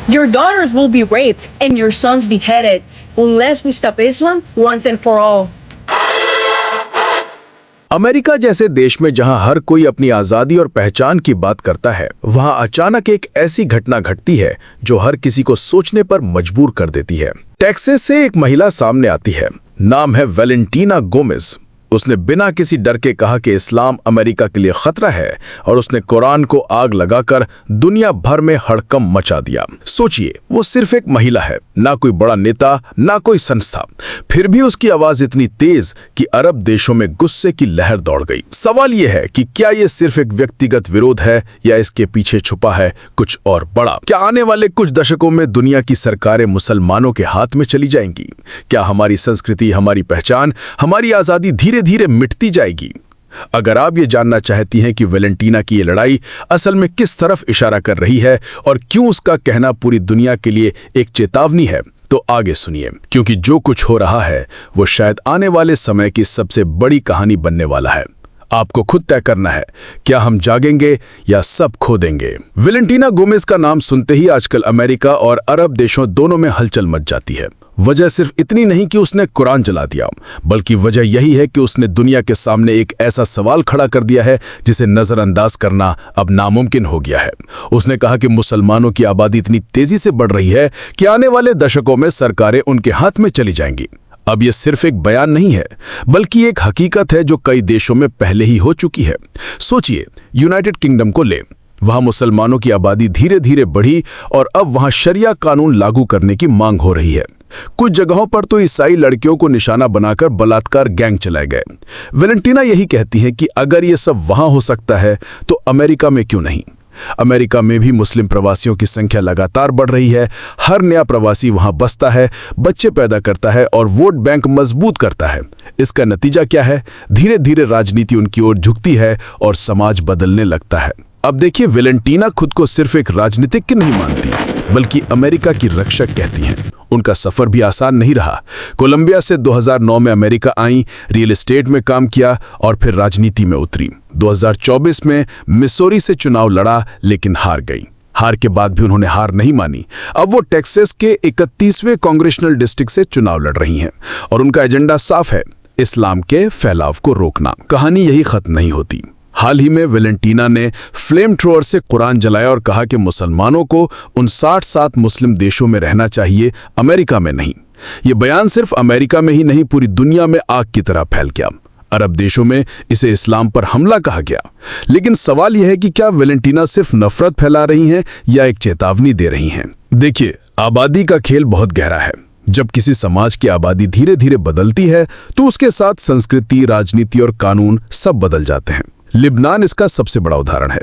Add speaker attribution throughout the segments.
Speaker 1: Your daughters will be raped and your sons beheaded unless we stop Islam once and for all.
Speaker 2: America जैसे देश में जहां हर कोई अपनी आजादी और पहचान की बात करता है, वहां अचानक एक ऐसी घटना घटती है जो हर किसी को सोचने पर मजबूर कर देती है। टेक्सास से एक महिला सामने आती है। नाम है वेलेंटीना गोमेज। उसने बिना किसी डर के कहा कि इस्लाम अमेरिका के लिए खतरा है और उसने कुरान को आग लगाकर दुनिया भर में हड़कंप मचा दिया। सोचिए, वो सिर्फ एक महिला है, ना कोई बड़ा नेता, ना कोई संस्था, फिर भी उसकी आवाज इतनी तेज कि अरब देशों में गुस्से की लहर दौड़ गई। सवाल यह है कि क्या ये सिर्फ एक व्यक्तिगत विरोध है या इसके पीछे छुपा है कुछ और बड़ा? क्या आने वाले कुछ दशकों में दुनिया की सरकारें मुसलमानों के हाथ में चली जाएंगी? क्या हमारी संस्कृति, हमारी पहचान, हमारी आजादी धीरे धीरे मिटती जाएगी? अगर आप ये जानना चाहती हैं कि वेलेंटीना की ये लड़ाई असल में किस तरफ इशारा कर रही है और क्यों उसका कहना पूरी दुनिया के लिए एक चेतावनी है, तो आगे सुनिए, क्योंकि जो कुछ हो रहा है वो शायद आने वाले समय की सबसे बड़ी कहानी बनने वाला है। आपको खुद तय करना है, क्या हम जागेंगे या सब खो देंगे। वेलेंटीना गोमेज का नाम सुनते ही आजकल अमेरिका और अरब देशों दोनों में हलचल मच जाती है। वजह सिर्फ इतनी नहीं कि उसने कुरान जला दिया, बल्कि वजह यही है कि उसने दुनिया के सामने एक ऐसा सवाल खड़ा कर दिया है जिसे नजरअंदाज करना अब नामुमकिन हो गया है। उसने कहा कि मुसलमानों की आबादी इतनी तेजी से बढ़ रही है कि आने वाले दशकों में सरकारें उनके हाथ में चली जाएंगी। अब यह सिर्फ एक बयान नहीं है, बल्कि एक हकीकत है जो कई देशों में पहले ही हो चुकी है। सोचिए, यूनाइटेड किंगडम को ले, वहां मुसलमानों की आबादी धीरे धीरे बढ़ी और अब वहां शरिया कानून लागू करने की मांग हो रही है। कुछ जगहों पर तो ईसाई लड़कियों को निशाना बनाकर बलात्कार गैंग चलाए गए। वेलेंटीना यही कहती हैं कि अगर ये सब वहां हो सकता है तो अमेरिका में क्यों नहीं? अमेरिका में भी मुस्लिम प्रवासियों की संख्या लगातार बढ़ रही है। हर नया प्रवासी वहां बसता है, बच्चे पैदा करता है और वोट बैंक मजबूत करता है। इसका नतीजा क्या है? धीरे धीरे राजनीति उनकी ओर झुकती है और समाज बदलने लगता है। अब देखिए, वेलेंटीना खुद को सिर्फ एक राजनीतिज्ञ नहीं मानती, बल्कि अमेरिका की रक्षक कहती हैं। उनका सफर भी आसान नहीं रहा। कोलंबिया से 2009 में अमेरिका आई, रियल एस्टेट में काम किया और फिर राजनीति में उतरी। 2024 में मिसौरी से चुनाव लड़ा, लेकिन हार गई। हार के बाद भी उन्होंने हार नहीं मानी। अब वो टेक्सास के 31वें कांग्रेशनल डिस्ट्रिक्ट से चुनाव लड़ रही हैं और उनका एजेंडा साफ है, इस्लाम के फैलाव को रोकना। कहानी यही खत्म नहीं होती। हाल ही में वेलेंटीना ने फ्लेम थ्रोअर से कुरान जलाया और कहा कि मुसलमानों को उन 67 मुस्लिम देशों में रहना चाहिए, अमेरिका में नहीं। ये बयान सिर्फ अमेरिका में ही नहीं, पूरी दुनिया में आग की तरह फैल गया। अरब देशों में इसे इस्लाम पर हमला कहा गया। लेकिन सवाल यह है कि क्या वेलेंटीना सिर्फ नफरत फैला रही हैं या एक चेतावनी दे रही हैं? देखिए, आबादी का खेल बहुत गहरा है। जब किसी समाज की आबादी धीरे धीरे बदलती है तो उसके साथ संस्कृति, राजनीति और कानून सब बदल जाते हैं। लिबनान इसका सबसे बड़ा उदाहरण है।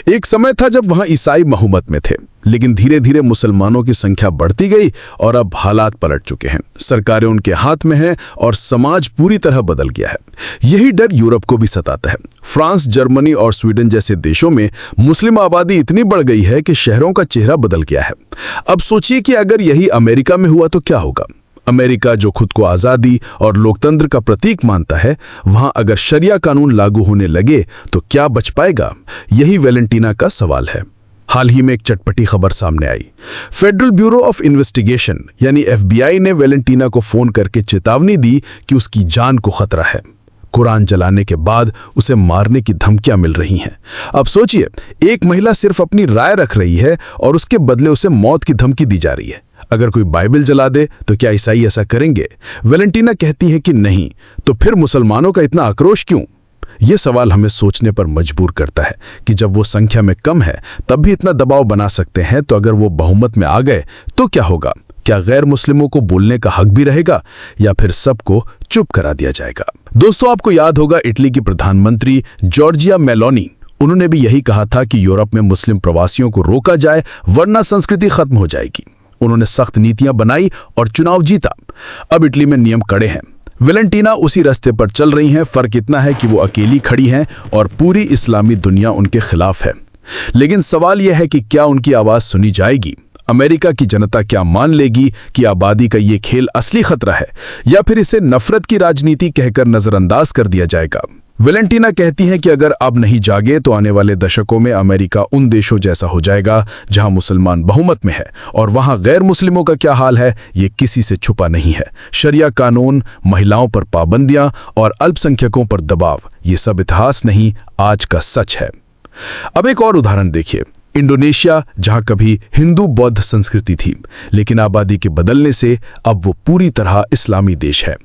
Speaker 2: एक समय था जब वहां ईसाई बहुमत में थे, लेकिन धीरे धीरे मुसलमानों की संख्या बढ़ती गई और अब हालात पलट चुके हैं। सरकारें उनके हाथ में हैं और समाज पूरी तरह बदल गया है। यही डर यूरोप को भी सताता है। फ्रांस, जर्मनी और स्वीडन जैसे देशों में मुस्लिम आबादी इतनी बढ़ गई है कि शहरों का चेहरा बदल गया है। अब सोचिए कि अगर यही अमेरिका में हुआ तो क्या होगा? अमेरिका जो खुद को आज़ादी और लोकतंत्र का प्रतीक मानता है, वहां अगर शरिया कानून लागू होने लगे तो क्या बच पाएगा? यही वेलेंटीना का सवाल है। हाल ही में एक चटपटी खबर सामने आई। फेडरल ब्यूरो ऑफ इन्वेस्टिगेशन यानी FBI ने वेलेंटीना को फोन करके चेतावनी दी कि उसकी जान को खतरा है। कुरान जलाने के बाद उसे मारने की धमकियां मिल रही हैं। अब सोचिए, एक महिला सिर्फ अपनी राय रख रही है और उसके बदले उसे मौत की धमकी दी जा रही है। अगर कोई बाइबल जला दे तो क्या ईसाई ऐसा करेंगे? वेलेंटीना कहती है कि नहीं। तो फिर मुसलमानों का इतना आक्रोश क्यों? ये सवाल हमें सोचने पर मजबूर करता है कि जब वो संख्या में कम है तब भी इतना दबाव बना सकते हैं, तो अगर वो बहुमत में आ गए तो क्या होगा? क्या गैर मुस्लिमों को बोलने का हक भी रहेगा या फिर सबको चुप करा दिया जाएगा? दोस्तों, आपको याद होगा इटली की प्रधानमंत्री जॉर्जिया मेलोनी, उन्होंने भी यही कहा था कि यूरोप में मुस्लिम प्रवासियों को रोका जाए वरना संस्कृति खत्म हो जाएगी। उन्होंने सख्त नीतियां बनाई और चुनाव जीता। अब इटली में नियम कड़े हैं। वेलेंटीना उसी रास्ते पर चल रही हैं। फर्क इतना है कि वो अकेली खड़ी हैं और पूरी इस्लामी दुनिया उनके खिलाफ है। लेकिन सवाल यह है कि क्या उनकी आवाज सुनी जाएगी? अमेरिका की जनता क्या मान लेगी कि आबादी का ये खेल असली खतरा है या फिर इसे नफरत की राजनीति कहकर नजरअंदाज कर दिया जाएगा? वेलेंटीना कहती हैं कि अगर अब नहीं जागे तो आने वाले दशकों में अमेरिका उन देशों जैसा हो जाएगा जहां मुसलमान बहुमत में है, और वहां गैर मुस्लिमों का क्या हाल है ये किसी से छुपा नहीं है। शरिया कानून, महिलाओं पर पाबंदियां और अल्पसंख्यकों पर दबाव, ये सब इतिहास नहीं, आज का सच है। अब एक और उदाहरण देखिए, इंडोनेशिया, जहां कभी हिंदू बौद्ध संस्कृति थी, लेकिन आबादी के बदलने से अब वो पूरी तरह इस्लामी देश है।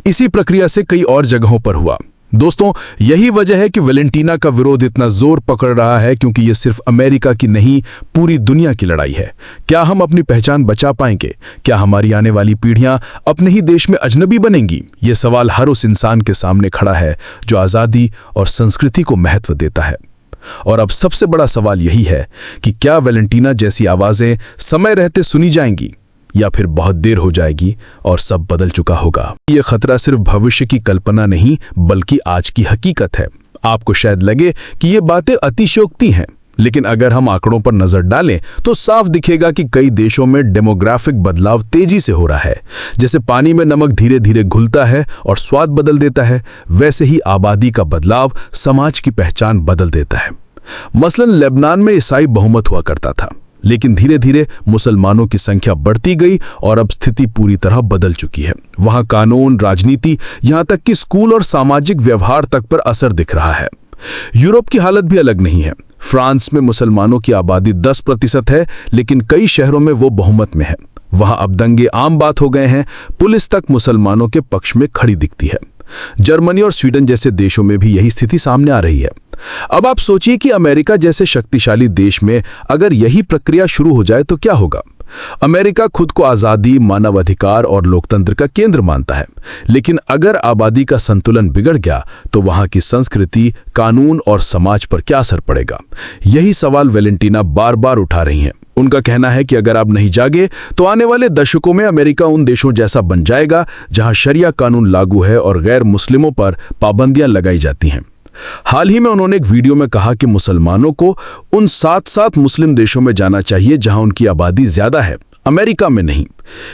Speaker 2: इसी प्रक्रिया से कई और जगहों पर हुआ। दोस्तों, यही वजह है कि वेलेंटीना का विरोध इतना जोर पकड़ रहा है, क्योंकि ये सिर्फ अमेरिका की नहीं, पूरी दुनिया की लड़ाई है। क्या हम अपनी पहचान बचा पाएंगे? क्या हमारी आने वाली पीढ़ियां अपने ही देश में अजनबी बनेंगी? ये सवाल हर उस इंसान के सामने खड़ा है जो आज़ादी और संस्कृति को महत्व देता है। और अब सबसे बड़ा सवाल यही है कि क्या वेलेंटीना जैसी आवाजें समय रहते सुनी जाएंगी, या फिर बहुत देर हो जाएगी और सब बदल चुका होगा। ये खतरा सिर्फ भविष्य की कल्पना नहीं, बल्कि आज की हकीकत है। आपको शायद लगे कि ये बातें अतिशयोक्ति हैं, लेकिन अगर हम आंकड़ों पर नजर डालें तो साफ दिखेगा कि कई देशों में डेमोग्राफिक बदलाव तेजी से हो रहा है। जैसे पानी में नमक धीरे धीरे घुलता है और स्वाद बदल देता है, वैसे ही आबादी का बदलाव समाज की पहचान बदल देता है। मसलन लेबनान में ईसाई बहुमत हुआ करता था, लेकिन धीरे धीरे मुसलमानों की संख्या बढ़ती गई और अब स्थिति पूरी तरह बदल चुकी है। वहां कानून, राजनीति, यहां तक कि स्कूल और सामाजिक व्यवहार तक पर असर दिख रहा है। यूरोप की हालत भी अलग नहीं है। फ्रांस में मुसलमानों की आबादी 10% है, लेकिन कई शहरों में वो बहुमत में है। वहां अब दंगे आम बात हो गए हैं, पुलिस तक मुसलमानों के पक्ष में खड़ी दिखती है। जर्मनी और स्वीडन जैसे देशों में भी यही स्थिति सामने आ रही है। अब आप सोचिए कि अमेरिका जैसे शक्तिशाली देश में अगर यही प्रक्रिया शुरू हो जाए तो क्या होगा। अमेरिका खुद को आज़ादी, मानवाधिकार और लोकतंत्र का केंद्र मानता है, लेकिन अगर आबादी का संतुलन बिगड़ गया तो वहां की संस्कृति, कानून और समाज पर क्या असर पड़ेगा? यही सवाल वेलेंटीना बार बार उठा रही हैं। उनका कहना है कि अगर आप नहीं जागे तो आने वाले दशकों में अमेरिका उन देशों जैसा बन जाएगा जहां शरिया कानून लागू है और गैर मुस्लिमों पर पाबंदियां लगाई जाती हैं। हाल ही में उन्होंने एक वीडियो में कहा कि मुसलमानों को उन 7 मुस्लिम देशों में जाना चाहिए जहां उनकी आबादी ज्यादा है, अमेरिका में नहीं।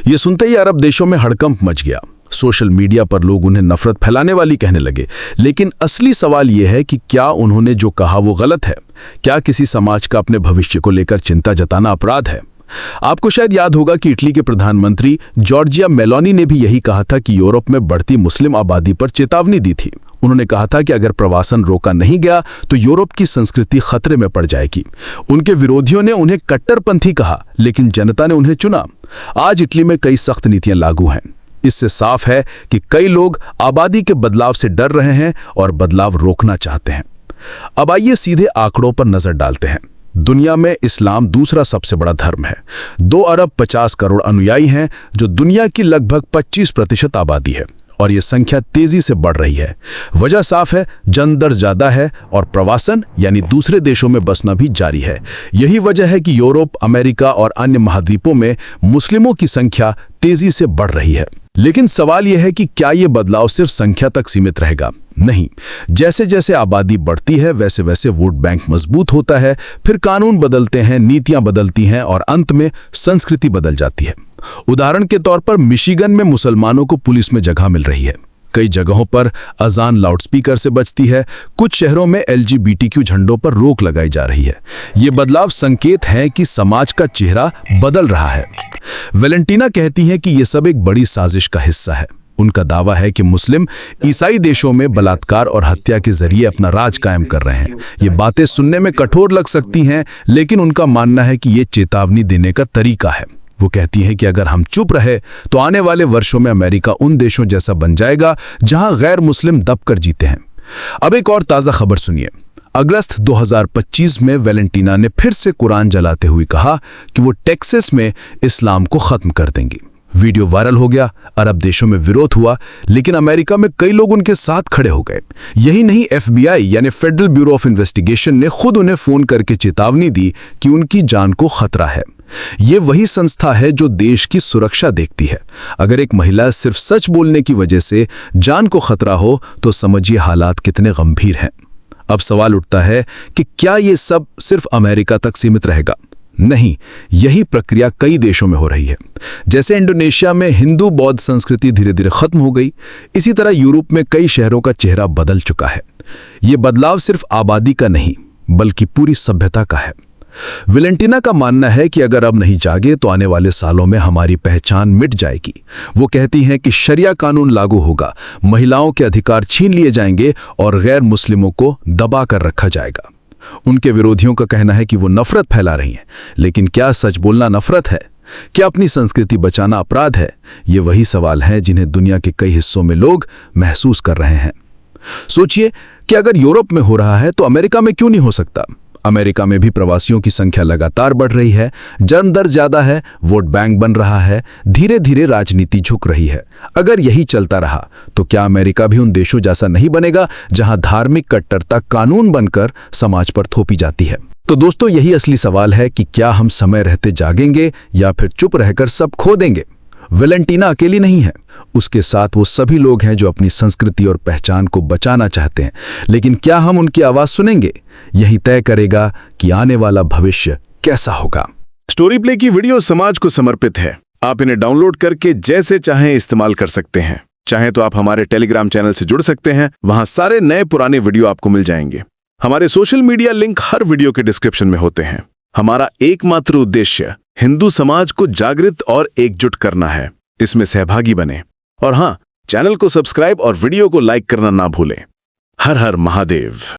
Speaker 2: ये सुनते ही अरब देशों में हड़कंप मच गया। सोशल मीडिया पर लोग उन्हें नफरत फैलाने वाली कहने लगे। लेकिन असली सवाल यह है कि क्या उन्होंने जो कहा वो गलत है? क्या किसी समाज का अपने भविष्य को लेकर चिंता जताना अपराध है? आपको शायद याद होगा कि इटली के प्रधानमंत्री जॉर्जिया मेलोनी ने भी यही कहा था कि यूरोप में बढ़ती मुस्लिम आबादी पर चेतावनी दी थी। उन्होंने कहा था कि अगर प्रवासन रोका नहीं गया तो यूरोप की संस्कृति खतरे में पड़ जाएगी। उनके विरोधियों ने उन्हें कट्टरपंथी कहा, लेकिन जनता ने उन्हें चुना। आज इटली में कई सख्त नीतियां लागू हैं। इससे साफ है कि कई लोग आबादी के बदलाव से डर रहे हैं और बदलाव रोकना चाहते हैं। अब आइए सीधे आंकड़ों पर नजर डालते हैं। दुनिया में इस्लाम दूसरा सबसे बड़ा धर्म है। 2 अरब 50 करोड़ अनुयायी हैं, जो दुनिया की लगभग 25% आबादी है, और ये संख्या तेजी से बढ़ रही है। वजह साफ है, जनदर ज्यादा है और प्रवासन यानी दूसरे देशों में बसना भी जारी है। यही वजह है कि यूरोप, अमेरिका और अन्य महाद्वीपों में मुस्लिमों की संख्या तेजी से बढ़ रही है। लेकिन सवाल यह है कि क्या ये बदलाव सिर्फ संख्या तक सीमित रहेगा? नहीं, जैसे जैसे आबादी बढ़ती है वैसे वैसे वोट बैंक मजबूत होता है, फिर कानून बदलते हैं, नीतियां बदलती हैं और अंत में संस्कृति बदल जाती है। उदाहरण के तौर पर मिशिगन में मुसलमानों को पुलिस में जगह मिल रही है। कई जगहों पर अजान लाउडस्पीकर से बजती है। कुछ शहरों में LGBTQ झंडों पर रोक लगाई जा रही है। ये बदलाव संकेत हैं कि समाज का चेहरा बदल रहा है। वेलेंटीना कहती हैं कि ये सब एक बड़ी साजिश का हिस्सा है। उनका दावा है कि मुस्लिम ईसाई देशों में बलात्कार और हत्या के जरिए अपना राज कायम कर रहे हैं। ये बातें सुनने में कठोर लग सकती हैं, लेकिन उनका मानना है कि ये चेतावनी देने का तरीका है। वो कहती हैं कि अगर हम चुप रहे तो आने वाले वर्षों में अमेरिका उन देशों जैसा बन जाएगा जहां गैर मुस्लिम दबकर जीते हैं। अब एक और ताज़ा खबर सुनिए। अगस्त 2025 में वेलेंटीना ने फिर से कुरान जलाते हुए कहा कि वो टेक्सास में इस्लाम को खत्म कर देंगी। वीडियो वायरल हो गया, अरब देशों में विरोध हुआ, लेकिन अमेरिका में कई लोग उनके साथ खड़े हो गए। यही नहीं, FBI यानी फेडरल ब्यूरो ऑफ इन्वेस्टिगेशन ने खुद उन्हें फोन करके चेतावनी दी कि उनकी जान को खतरा है। ये वही संस्था है जो देश की सुरक्षा देखती है। अगर एक महिला सिर्फ सच बोलने की वजह से जान को खतरा हो तो समझिए हालात कितने गंभीर हैं। अब सवाल उठता है कि क्या ये सब सिर्फ अमेरिका तक सीमित रहेगा? नहीं, यही प्रक्रिया कई देशों में हो रही है। जैसे इंडोनेशिया में हिंदू बौद्ध संस्कृति धीरे धीरे खत्म हो गई, इसी तरह यूरोप में कई शहरों का चेहरा बदल चुका है।
Speaker 3: ये बदलाव सिर्फ आबादी का नहीं बल्कि पूरी सभ्यता का है। वेलेंटिना का मानना है कि अगर अब नहीं जागे तो आने वाले सालों में हमारी पहचान मिट जाएगी। वो कहती हैं कि शरिया कानून लागू होगा, महिलाओं के अधिकार छीन लिए जाएंगे और गैर मुस्लिमों को दबा कर रखा जाएगा। उनके विरोधियों का कहना है कि वो नफरत फैला रही हैं, लेकिन क्या सच बोलना नफरत है? क्या अपनी संस्कृति बचाना अपराध है? ये वही सवाल हैं जिन्हें दुनिया के कई हिस्सों में लोग महसूस कर रहे हैं। सोचिए कि अगर यूरोप में हो रहा है तो अमेरिका में क्यों नहीं हो सकता? अमेरिका में भी प्रवासियों की संख्या लगातार बढ़ रही है, जन्म दर ज्यादा है, वोट बैंक बन रहा है, धीरे धीरे राजनीति झुक रही है। अगर यही चलता रहा तो क्या अमेरिका भी उन देशों जैसा नहीं बनेगा जहां धार्मिक कट्टरता कानून बनकर समाज पर थोपी जाती है? तो दोस्तों, यही असली सवाल है कि क्या हम समय रहते जागेंगे या फिर चुप रहकर सब खो देंगे? वेलेंटिना अकेली नहीं है, उसके साथ वो सभी लोग हैं जो अपनी संस्कृति और पहचान को बचाना चाहते हैं। लेकिन क्या हम उनकी आवाज सुनेंगे? यही तय करेगा कि आने वाला भविष्य कैसा होगा।
Speaker 2: स्टोरी प्ले की वीडियो समाज को समर्पित है। आप इन्हें डाउनलोड करके जैसे चाहें इस्तेमाल कर सकते हैं। चाहें तो आप हमारे टेलीग्राम चैनल से जुड़ सकते हैं, वहां सारे नए पुराने वीडियो आपको मिल जाएंगे। हमारे सोशल मीडिया लिंक हर वीडियो के डिस्क्रिप्शन में होते हैं। हमारा एकमात्र उद्देश्य हिंदू समाज को जागृत और एकजुट करना है। इसमें सहभागी बने और हां, चैनल को सब्सक्राइब और वीडियो को लाइक करना ना भूलें। हर हर महादेव।